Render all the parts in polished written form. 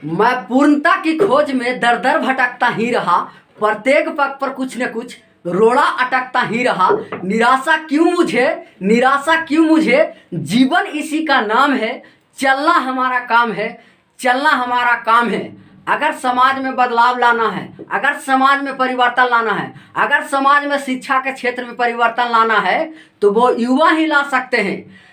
मैं पूर्णता की खोज में दर दर भटकता ही रहा, प्रत्येक पग पर कुछ न कुछ रोड़ा अटकता ही रहा। निराशा क्यों मुझे, जीवन इसी का नाम है, चलना हमारा काम है, चलना हमारा काम है। अगर समाज में बदलाव लाना है, अगर समाज में परिवर्तन लाना है, अगर समाज में शिक्षा के क्षेत्र में परिवर्तन लाना है, तो वो युवा ही ला सकते हैं।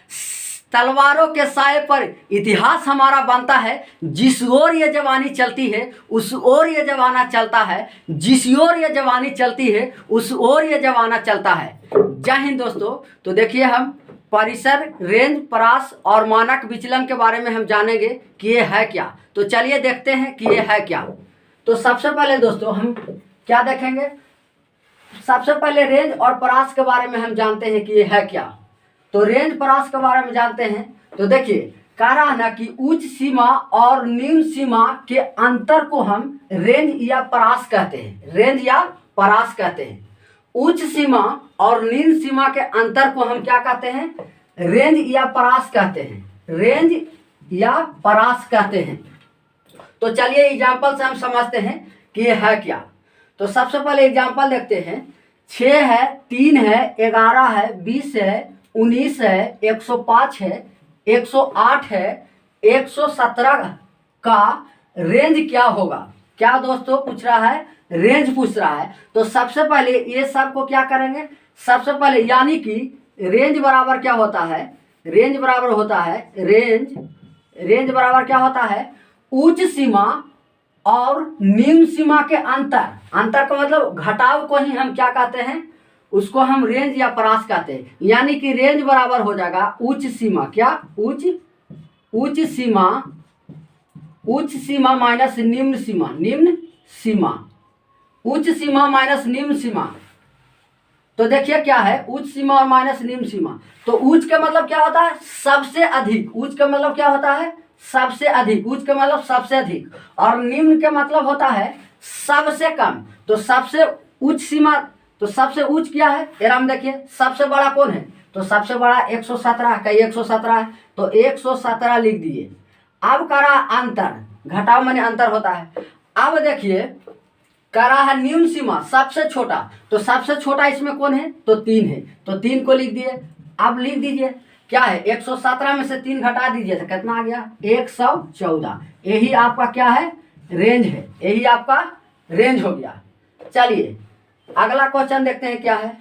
तलवारों के साए पर इतिहास हमारा बनता है, जिस ओर ये जवानी चलती है उस ओर ये जमाना चलता है, जिस ओर ये जवानी चलती है उस ओर ये जमाना चलता है। जय हिंद दोस्तों। तो देखिए, हम परिसर, रेंज, परास और मानक विचलन के बारे में हम जानेंगे कि ये है क्या। तो चलिए देखते हैं कि ये है क्या। तो सबसे पहले दोस्तों हम क्या देखेंगे, सबसे पहले रेंज और परास के बारे में हम जानते हैं कि ये है क्या। तो रेंज परास के बारे में जानते हैं। तो देखिए, कह रहा है ना कि उच्च सीमा और निम्न सीमा के अंतर को हम रेंज या परास कहते हैं, रेंज या परास कहते हैं। उच्च सीमा और निम्न सीमा के अंतर को हम क्या कहते हैं, रेंज या परास कहते हैं, रेंज या परास कहते हैं। तो चलिए एग्जाम्पल से हम समझते हैं कि ये है क्या। तो सबसे पहले एग्जाम्पल देखते हैं। 6 है, 3 है, 11 है, 20 है, 19 है, 105 है, 108 है, 117 का रेंज क्या होगा। क्या दोस्तों पूछ रहा है, रेंज पूछ रहा है। तो सबसे पहले ये सब को क्या करेंगे, सबसे पहले यानी कि रेंज बराबर क्या होता है, रेंज बराबर होता है, रेंज बराबर क्या होता है, उच्च सीमा और निम्न सीमा के अंतर का मतलब घटाव को ही हम क्या कहते हैं, उसको हम रेंज या परास कहते हैं। यानी कि रेंज बराबर हो जाएगा उच्च सीमा, क्या उच्च सीमा माइनस निम्न सीमा, उच्च सीमा माइनस निम्न सीमा। तो देखिए क्या है, उच्च सीमा और माइनस निम्न सीमा। तो उच्च का मतलब क्या होता है, सबसे अधिक। उच्च का मतलब क्या होता है, सबसे अधिक। उच्च का मतलब सबसे अधिक। और निम्न का मतलब होता है सबसे कम। तो सबसे उच्च सीमा, तो सबसे उच्च क्या है, एराम देखिए सबसे बड़ा कौन है, तो सबसे बड़ा 117 का, 117 है तो 117 लिख दिए। अब करा अंतर, घटाव माने अंतर होता है। अब देखिए करा है निम्न सीमा, सबसे छोटा। तो सबसे छोटा इसमें कौन है, तो 3 है, तो 3 को लिख दिए। अब लिख दीजिए क्या है, 117 में से 3 घटा दीजिए तो कितना आ गया, 114। यही आपका क्या है, रेंज है, यही आपका रेंज हो गया। चलिए अगला क्वेश्चन देखते हैं क्या है।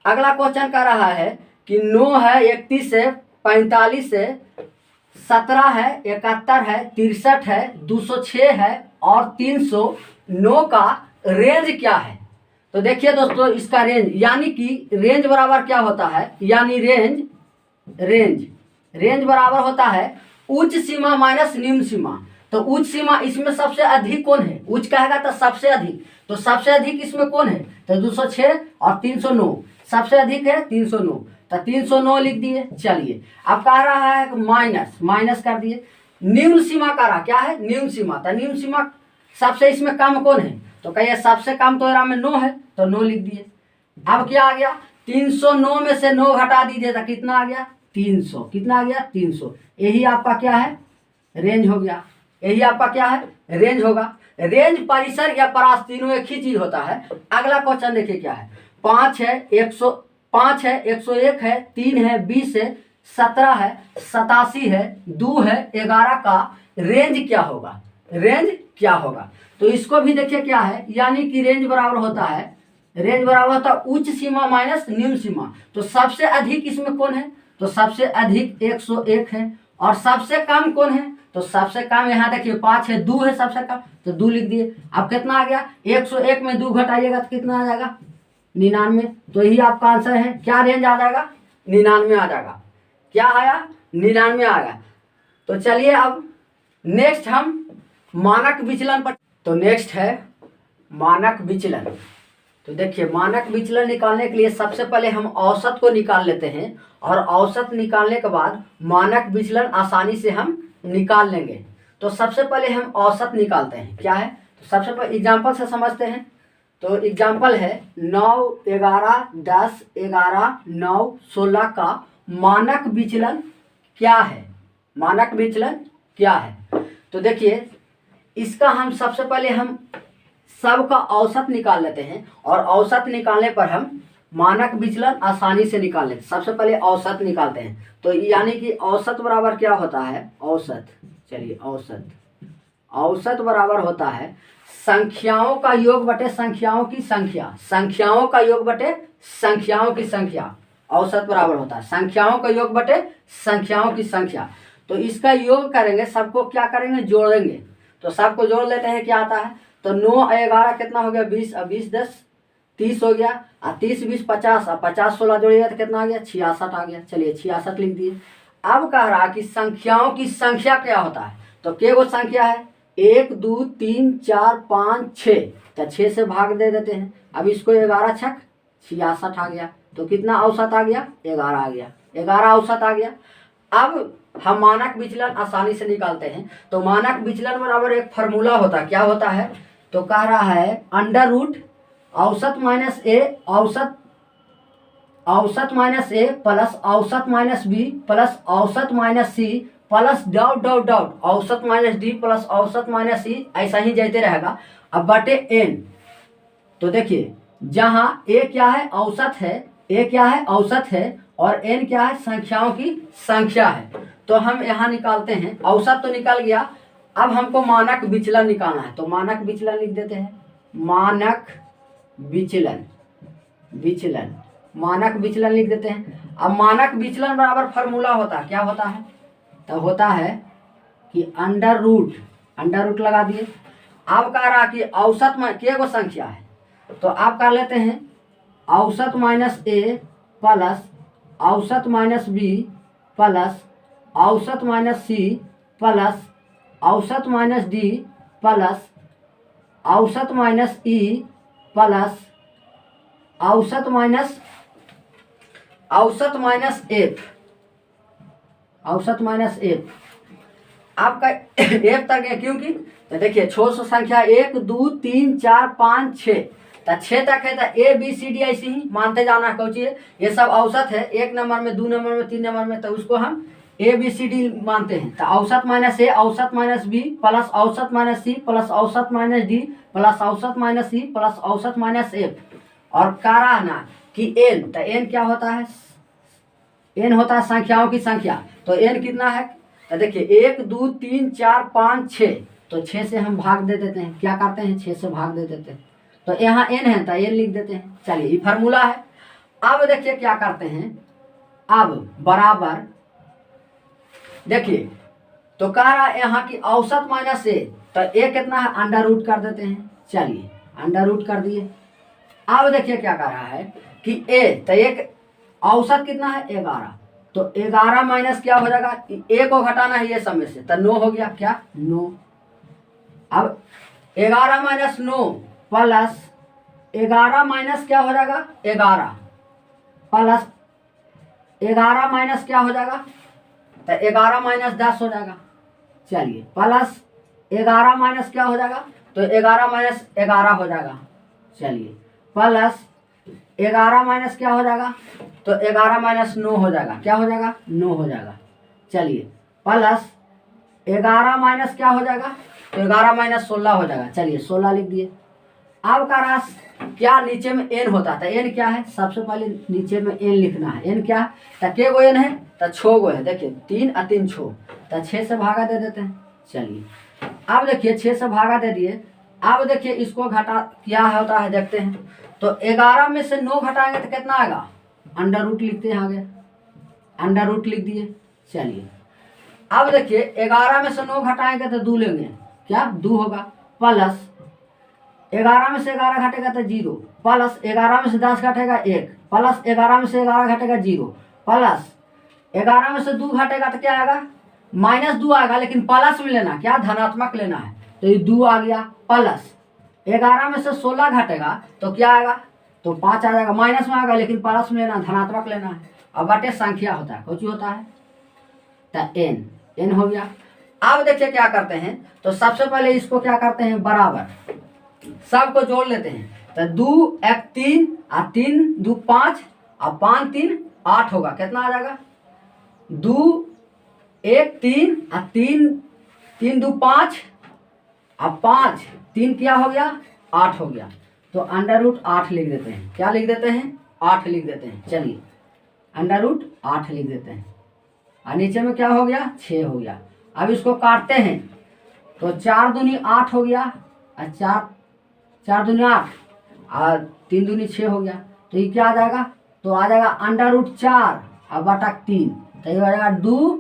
अगला क्वेश्चन कर रहा है कि 9 है, 31 है, 45 है, 17 है, 71 है, 63 है, 206 है और 309 का रेंज क्या है। तो देखिए दोस्तों, इसका रेंज यानी कि रेंज बराबर क्या होता है, यानी रेंज बराबर होता है उच्च सीमा माइनस निम्न सीमा। तो उच्च सीमा, इसमें सबसे अधिक कौन है, उच्च कहेगा तो सबसे अधिक। तो सबसे अधिक इसमें कौन है, तो 206 और 309, सबसे अधिक है 309, तो 309 लिख दिए। चलिए अब कह रहा है माइनस कर दिए। निम्न सीमा कह रहा क्या है, निम्न सीमा। तो निम्न सीमा सबसे इसमें कम कौन है, तो कहिए सबसे कम तो एरा में 9 है, तो 9 लिख दिए। अब क्या आ गया, 309 में से 9 घटा दीजिए तो कितना आ गया, 300। कितना आ गया, 300। यही आपका क्या है, रेंज हो गया। यही आपका क्या है, रेंज होगा। रेंज, परिसर या परास तीनों एक ही चीज होता है। अगला क्वेश्चन देखिए क्या है। 5 है, 105 है, 101 है, 3 है, 20 है, 17 है, 87 है, 2 है, 11 का रेंज क्या होगा, रेंज क्या होगा। तो इसको भी देखिए क्या है, यानी कि रेंज बराबर होता है, रेंज बराबर होता है उच्च सीमा माइनस निम्न सीमा। तो सबसे अधिक इसमें कौन है, तो सबसे अधिक 101 है। और सबसे कम कौन है, तो सबसे कम यहाँ देखिए 5 है, 2 है सबसे कम, तो 2 लिख दिए। अब कितना आ गया, 101 में 2 घटाइएगा तो कितना आ जाएगा, 99। तो यही आपका आंसर है, क्या रेंज आ जाएगा, 99 आ जाएगा। क्या आया, 99 आ गया। तो चलिए अब नेक्स्ट हम मानक विचलन पर। तो नेक्स्ट है मानक विचलन। तो देखिए, मानक विचलन निकालने के लिए सबसे पहले हम औसत को निकाल लेते हैं, और औसत निकालने के बाद मानक विचलन आसानी से हम निकाल लेंगे। तो सबसे पहले हम औसत निकालते हैं, क्या है, तो सबसे पहले एग्जाम्पल से समझते हैं। तो एग्जाम्पल है 9, 11, 10, 11, 9, 16 का मानक विचलन क्या है, मानक विचलन क्या है। तो देखिए इसका हम सबसे पहले हम सब का औसत निकाल लेते हैं, और औसत निकालने पर हम मानक विचलन आसानी से निकाल लेते हैं। सबसे पहले औसत निकालते हैं, तो यानी कि औसत बराबर क्या होता है, औसत, चलिए औसत, औसत बराबर होता है संख्याओं का योग बटे संख्याओं की संख्या, संख्याओं का योग बटे संख्याओं की संख्या, औसत बराबर होता है संख्याओं का योग बटे संख्याओं की संख्या। तो इसका योग करेंगे, सबको क्या करेंगे, जोड़ेंगे, तो सबको जोड़ लेते हैं, क्या आता है, तो 9 और 11 कितना हो गया 20, और 20 10 30 हो गया, और 30 20 50, और 50 16 जोड़िएगा तो कितना आ गया 66 आ गया। चलिए 66 लिख दिए। अब कह रहा कि संख्याओं की संख्या क्या होता है, तो के वो संख्या है 1 2 3 4 5 6, तो 6 से भाग दे देते हैं। अब इसको 11 छक 66 आ गया, तो कितना औसत आ गया 11 आ गया, 11 औसत आ गया। अब हम मानक विचलन आसानी से निकालते हैं, तो मानक विचलन बराबर एक फार्मूला होता है, क्या होता है, तो कह रहा है अंडर रूट औसत माइनस ए, औसत औसत माइनस ए प्लस औसत माइनस बी प्लस औसत minus C plus dot dot dot औसत माइनस डी प्लस औसत माइनस सी, ऐसा ही जाते रहेगा। अब बटे एन, तो देखिए जहां ए क्या है औसत है, ए क्या है औसत है, और एन क्या है संख्याओं की संख्या है। तो हम यहाँ निकालते हैं, औसत तो निकल गया, अब हमको मानक विचलन निकालना है, तो मानक विचलन लिख देते हैं, मानक विचलन, विचलन, मानक विचलन लिख देते हैं। अब मानक विचलन बराबर फार्मूला होता है, क्या होता है, तो होता है कि अंडर रूट लगा दिए। अब कह रहा कि औसत में के को संख्या है, तो आप कर लेते हैं औसत माइनस ए प्लस औसत माइनस बी प्लस औसत माइनस सी प्लस औसत माइनस डी प्लस औसत माइनस ई प्लस औसत माइनस एफ, औसत माइनस एफ। आपका एफ तक है, क्योंकि तो देखिए छोर संख्या 1 2 3 4 5 6, तो 6 तक है, तो ए बी सी डी ऐसे ही मानते जाना, कौचिए ये सब औसत है, 1 नंबर में 2 नंबर में 3 नंबर में, तो उसको हम ए बी सी डी मानते हैं। तो औसत माइनस ए, औसत माइनस बी प्लस औसत माइनस सी प्लस औसत माइनस डी प्लस औसत माइनस सी प्लस औसत माइनस एफ, और करा ना कि एन, तो एन क्या होता है, एन होता है संख्याओं की संख्या, तो एन कितना है, तो देखिए 1 2 3 4 5 6, तो 6 से हम भाग दे देते हैं, क्या करते हैं 6 से भाग दे देते हैं, तो यहाँ एन है तो एन लिख देते हैं। चलिए ये फार्मूला है। अब देखिए क्या करते हैं, अब बराबर देखिए, तो कह रहा है यहाँ की औसत माइनस ए, तो ए कितना है अंडर रूट कर देते हैं। चलिए अंडर रूट कर दिए। अब देखिए क्या कह रहा है कि ए, तो एक औसत कितना है 11, तो 11 माइनस क्या हो जाएगा, ए को घटाना है ये सब में से, तो 9 हो गया, क्या 9। अब 11 माइनस 9 प्लस 11 माइनस क्या हो जाएगा 11 प्लस 11 माइनस क्या हो जाएगा, तो 11 माइनस 10 हो जाएगा। चलिए प्लस 11 माइनस क्या हो जाएगा, तो 11 माइनस 11 हो जाएगा। चलिए प्लस 11 माइनस क्या हो जाएगा, तो 11 माइनस 9 हो जाएगा, क्या हो जाएगा 9 हो जाएगा। चलिए प्लस 11 माइनस क्या हो जाएगा, तो 11 माइनस 16 हो जाएगा। चलिए 16 लिख दिए। अब का रास क्या नीचे में एन होता है, तो एन क्या है, सबसे पहले नीचे में एन लिखना है। एन क्या, तो के गो एन है, तो 6 गो है, देखिए 3 और 3 6, तो 6 से भागा दे देते हैं। चलिए अब देखिए 6 से भागा दे दिए। अब देखिए इसको घटा क्या होता है देखते हैं, तो 11 में से 9 घटाएंगे तो कितना आएगा, अंडर रूट लिखते हैं, आगे अंडर रूट लिख दिए। चलिए अब देखिए 11 में से 9 घटाएंगे तो 2 लेंगे, क्या 2 होगा, प्लस 11 में से 11 घटेगा तो 0, प्लस 11 में से 10 घटेगा 1, प्लस 11 में से 11 घटेगा 0, प्लस 11 में से 2 घटेगा तो क्या आएगा, -2 आएगा, लेकिन प्लस में लेना, क्या धनात्मक लेना है, तो ये 2 आ गया। प्लस 11 में से 16 घटेगा तो क्या आएगा, तो 5 आ जाएगा, माइनस में आएगा, लेकिन प्लस में लेना, धनात्मक लेना है। अब बटे संख्या होता है, कुछ होता है, तो एन हो गया। अब देखिए क्या करते हैं, तो सबसे पहले इसको क्या करते हैं, बराबर सबको जोड़ लेते हैं, तो 2 1 3 और 3 2 5 और 5 3 8 होगा, कितना आ जाएगा, 2 1 3 और 3 3 2 5 अब 5 3 क्या हो गया 8 हो गया, तो √8 लिख देते हैं। क्या लिख देते हैं 8 लिख देते हैं। चलिए √8 लिख देते हैं। और नीचे में क्या हो गया 6 हो गया। अब इसको काटते हैं तो 4 दूनी 8 हो गया, और 4 दूनी 8 और 3 दूनी 6 हो गया। तो ये क्या आ जाएगा, तो आ जाएगा √4 और बटा 3, तो ये हो जाएगा 2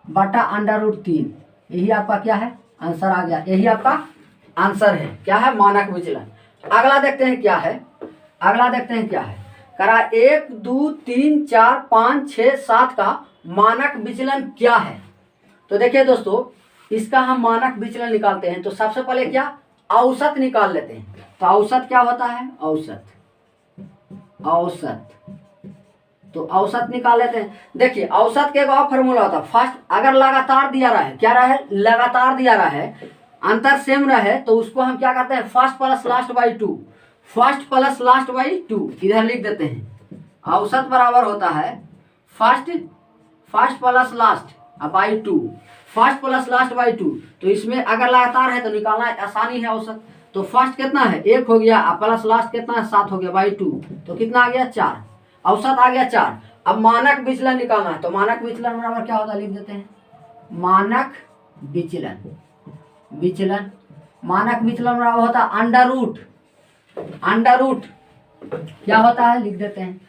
बटा √3। यही आपका क्या है आंसर आ गया। यही आपका आंसर है। क्या है मानक विचलन। अगला देखते हैं क्या है। अगला देखते हैं क्या है। करा 1 2 3 4 5 6 7 का मानक विचलन क्या है। तो देखिए दोस्तों, इसका हम मानक विचलन निकालते हैं तो सबसे पहले क्या औसत निकाल लेते हैं। तो औसत क्या होता है, औसत तो औसत निकाल लेते हैं। देखिए औसत के एक और फॉर्मूला होता है। फर्स्ट अगर लगातार दिया रहा है, क्या रहा है लगातार दिया रहा है, अंतर सेम रहे, तो उसको हम क्या करते हैं first plus last by 2, first plus last by 2 इधर लिख देते हैं। औसत बराबर होता है first plus last by 2, first plus last by 2। तो इसमें अगर लगातार है तो निकालना आसानी है औसत। तो फर्स्ट कितना है 1 हो गया, प्लस लास्ट कितना है 7 हो गया बाई 2, तो कितना आ गया 4, औसत आ गया 4। अब मानक विचलन निकालना है, तो मानक विचलन बराबर क्या होता है लिख देते हैं। मानक विचलन मानक विचलन बराबर होता है अंडर रूट क्या होता है लिख देते हैं।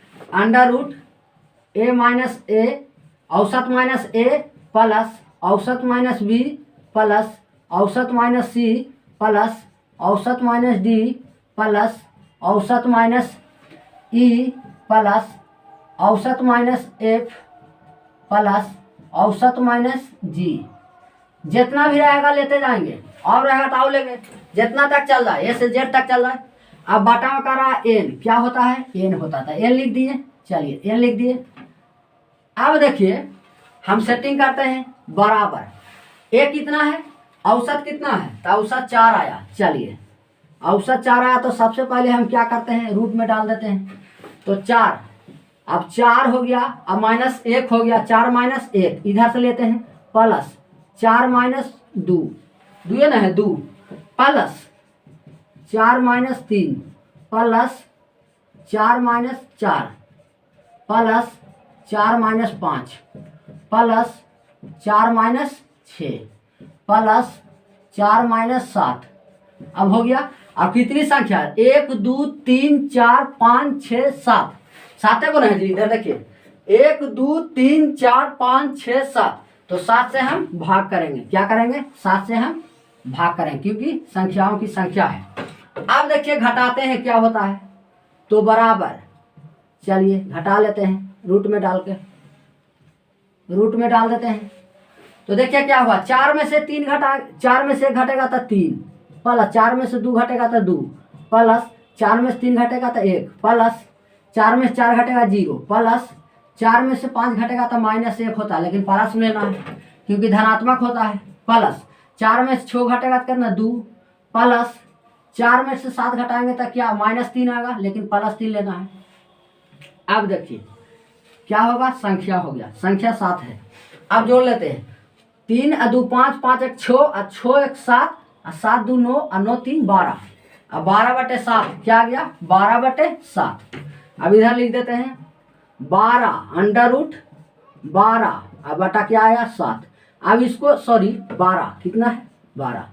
√a माइनस a औसत माइनस a प्लस औसत माइनस b प्लस औसत माइनस c प्लस औसत माइनस d प्लस औसत माइनस e प्लस औसत माइनस f प्लस औसत माइनस g। जितना भी रहेगा लेते जाएंगे, और रहेगा तो और लेंगे, जितना तक चल रहा है ए से जेड तक चल रहा है। अब बटा में कर रहा है एन, क्या होता है एन होता था, एन लिख दिए। चलिए एन लिख दिए। अब देखिए हम सेटिंग करते हैं बराबर ए कितना है औसत कितना है, तो औसत 4 आया। चलिए औसत 4 आया तो सबसे पहले हम क्या करते हैं रूट में डाल देते हैं। तो 4, अब 4 हो गया, अब माइनस 1 हो गया, 4 माइनस 1 इधर से लेते हैं प्लस 4 माइनस 2 है ना है 2 plus 4 minus 3 plus 4 minus 4 plus 4 minus 5 plus 4 minus 6 plus 4 minus 7। अब हो गया। अब कितनी संख्या 1 2 3 4 5 6 7, 7 को नहीं जी इधर देखिए 1 2 3 4 5 6 7, तो 7 से हम भाग करेंगे। क्या करेंगे 7 से हम भाग करेंगे क्योंकि संख्याओं की संख्या है। अब देखिए घटाते हैं क्या होता है, तो बराबर चलिए घटा लेते हैं रूट में डाल के, रूट में डाल देते हैं। तो देखिए क्या हुआ 4 में से 3 घटा, 4 में से 1 घटेगा तो 3 प्लस 4 में से 2 घटेगा तो 2 प्लस 4 में से 3 घटेगा तो 1 प्लस 4 में से 4 घटेगा 0 प्लस 4 में से 5 घटेगा तो -1 होता है, लेकिन प्लस में लेना है क्योंकि धनात्मक होता है। प्लस 4 में से 6 घटेगा तो कितना 2 प्लस 4 में से 7 घटाएंगे तो क्या -3 आएगा, लेकिन +3 लेना है। अब देखिए क्या होगा संख्या हो गया, संख्या 7 है। अब जोड़ लेते हैं 3 और 2 5, 5 1 6 और 6 1 7 और 7 2 9 और 9 3 12। अब 12/7 क्या आ गया 12/7। अब इधर लिख देते हैं 12√12 अब बटा क्या आया 7। अब इसको सॉरी 12 कितना है 12।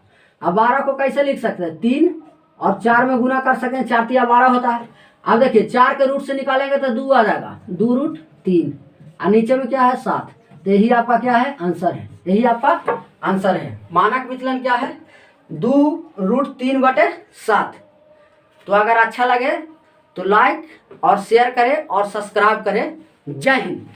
अब 12 को कैसे लिख सकते हैं 3 और 4 में गुना कर सकते हैं, 4 3 12 होता है। अब देखिए 4 के रूट से निकालेंगे तो 2 आ जाएगा, 2√3 और नीचे में क्या है 7। तो यही आपका क्या है आंसर है, यही आपका आंसर है। मानक विचलन क्या है 2√3/7। तो अगर अच्छा लगे तो लाइक और शेयर करें और सब्सक्राइब करें। जय हिंद।